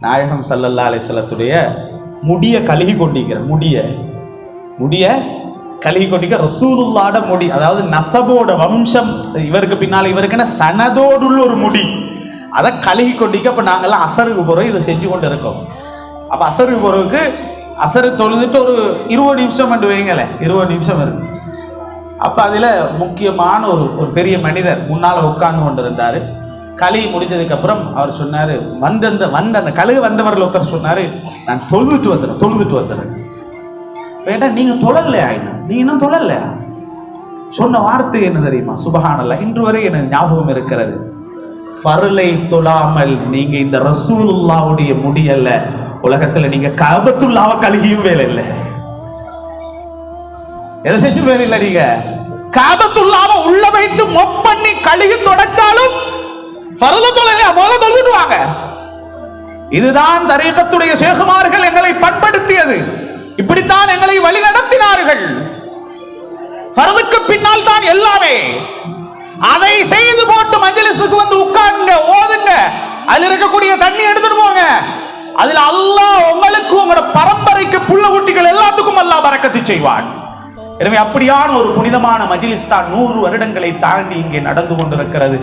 நாயகம் ஸல்லல்லாஹு அலைஹி வஸல்லத்துடைய முடிய கழுகி கொண்டிருக்கிற முடிய கழுகி கொண்டிருக்க ரசூலுல்லாஹ்ட முடி, அதாவது நசபோட வம்சம் இவருக்கு பின்னால் இவருக்குன்னா சனதோடுள்ள ஒரு முடி, அதை கழுகி கொண்டிருக்க. அப்போ நாங்கள்லாம் அசருக்கு போகிறோம், இதை செஞ்சு கொண்டு இருக்கோம். அப்போ அசருக்கு போகிறதுக்கு அசரு தொழுதுட்டு ஒரு 20 நிமிஷம் என்று வைங்களேன், 20 நிமிஷம் இருக்கு. அப்போ அதில் முக்கியமான ஒரு பெரிய மனிதர் முன்னால் உட்கார்ந்து கொண்டு இருந்தார். கழுகி முடிஞ்சதுக்கப்புறம் அவர் சொன்னார், அந்த கழுகு வந்தவர்கள் ஒருத்தர் சொன்னார், நான் தொழுதுட்டு வந்துடுறேன். வேண்டா நீங்கள் தொழலையா, நீ இன்னும் தொழலையா? சொன்ன வார்த்தை என்ன தெரியுமா? சுபஹானல்லாஹ், இன்று வரை எனக்கு ஞாபகம் இருக்கிறது. ஃபர்லை தொழாமல் நீங்க இந்த ரசூலுல்லாஹ்வுடைய முடியல்ல, உலகத்துல நீங்க கஅபத்துல்லாஹ்வை கழுகியும் வேலை இல்லை, எதை செஞ்சும் வேலை இல்லை. நீங்க கஅபத்துல்லாஹ்வை உள்ள வைத்து மொப் பண்ணி கழுகி தொடச்சாலும் ஃபர்து தொழலையா, முதல்ல தொழுதுட்டு வாங்க. இதுதான் தரீகத்துடைய ஷேகுமார்கள் எங்களை பண்படுத்தியது, இப்படித்தான் எங்களை வழி நடத்தினார்கள். ஃபர்துக்கு பின்னால் தான் எல்லாமே. அதை செய்து போட்டு மஜ்லிஸுக்கு வந்து உட்காருங்க, ஓதுங்க, அதில் இருக்கக்கூடிய தண்ணி எடுத்துட்டு போங்க. அதில் அல்லாஹ் உங்களுக்கு உங்களோட பரம்பரைக்கு புள்ள குட்டிகள் எல்லாத்துக்கும் அல்லாஹ் பரக்கத்து செய்வான். எனவே அப்படியான ஒரு புனிதமான மஜ்லிஸ் தான் 100 வருடங்களை தாண்டி இங்கே நடந்து கொண்டிருக்கிறது.